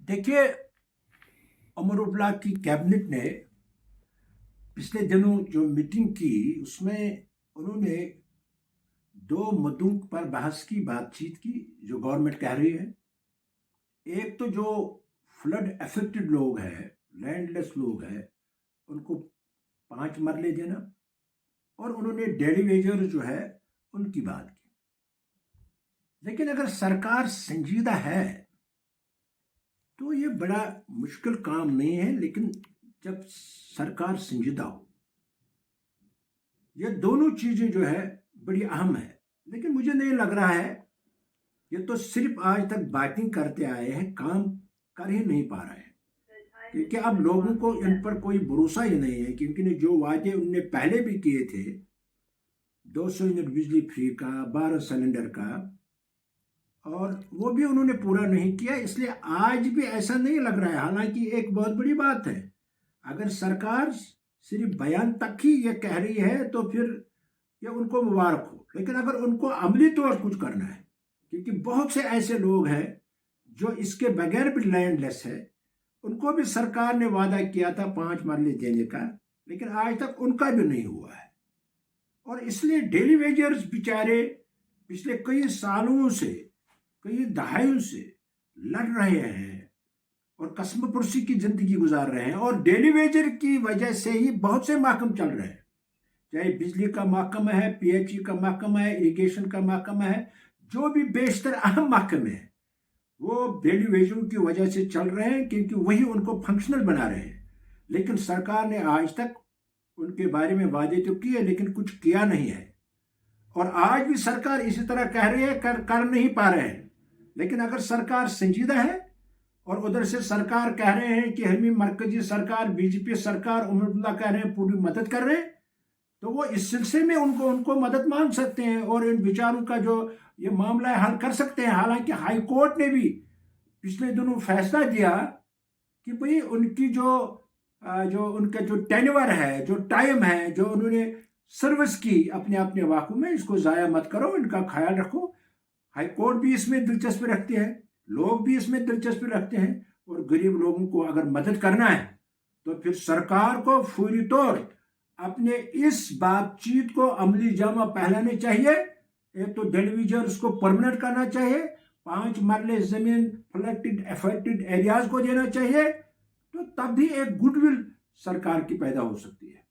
देखिए, अमरुल्लाह की कैबिनेट ने पिछले दिनों जो मीटिंग की उसमें उन्होंने दो मुद्दों पर बहस की, बातचीत की जो गवर्नमेंट कह रही है। एक तो जो फ्लड अफेक्टेड लोग हैं, लैंडलेस लोग हैं, उनको 5 मरले देना, और उन्होंने डेली वेजर जो है उनकी बात की। लेकिन अगर सरकार संजीदा है तो ये बड़ा मुश्किल काम नहीं है। लेकिन जब सरकार संजीदा हो, ये दोनों चीजें जो है बड़ी अहम है। लेकिन मुझे नहीं लग रहा है, ये तो सिर्फ आज तक बातें करते आए हैं, काम कर ही नहीं पा रहे हैं। क्योंकि अब लोगों को इन पर कोई भरोसा ही नहीं है, क्योंकि जो वादे उनने पहले भी किए थे, 200 यूनिट बिजली फ्री का, 12 सिलेंडर का, और वो भी उन्होंने पूरा नहीं किया। इसलिए आज भी ऐसा नहीं लग रहा है। हालांकि एक बहुत बड़ी बात है, अगर सरकार सिर्फ बयान तक ही ये कह रही है तो फिर ये उनको मुबारक हो। लेकिन अगर उनको अमली तौर कुछ करना है, क्योंकि बहुत से ऐसे लोग हैं जो इसके बगैर भी लैंडलेस है, उनको भी सरकार ने वादा किया था 5 मरले देने का, लेकिन आज तक उनका भी नहीं हुआ है। और इसलिए डेली वेजर्स बेचारे पिछले कई सालों से, कई दहाइयों से लड़ रहे हैं और कसम पुरसी की जिंदगी गुजार रहे हैं। और डेली वेजर की वजह से ही बहुत से महकम चल रहे हैं, चाहे बिजली का महकमा है, पीएचई का महकमा है, इरिगेशन का महकमा है, जो भी बेशतर अहम महकमे हैं वो डेली वेजरों की वजह से चल रहे हैं, क्योंकि वही उनको फंक्शनल बना रहे हैं। लेकिन सरकार ने आज तक उनके बारे में वादे तो किए, लेकिन कुछ किया नहीं है। और आज भी सरकार इसी तरह कह रही है, कर नहीं पा रहे हैं। लेकिन अगर सरकार संजीदा है और उधर से सरकार कह रहे हैं कि हमें मरकजी सरकार, बीजेपी सरकार, अमरुल्लाह कह रहे हैं पूरी मदद कर रहे हैं, तो वो इस सिलसिले में उनको मदद मांग सकते हैं और इन विचारों का जो ये मामला है हल कर सकते हैं। हालांकि हाई कोर्ट ने भी पिछले दिनों फैसला दिया कि भाई उनकी जो उनका जो टेन्योर है, जो टाइम है, जो उन्होंने सर्विस की अपने अपने इलाकों में, इसको ज़ाया मत करो, इनका ख्याल रखो। हाई कोर्ट भी इसमें दिलचस्पी रखती है, लोग भी इसमें दिलचस्पी रखते हैं। और गरीब लोगों को अगर मदद करना है तो फिर सरकार को फौरी तौर अपने इस बातचीत को अमली जामा पहनाने चाहिए। एक तो डेलीविजन उसको परमानेंट करना चाहिए, 5 मरले जमीन फ्लडेड अफेक्टेड एरियाज को देना चाहिए, तो तब भी एक गुडविल सरकार की पैदा हो सकती है।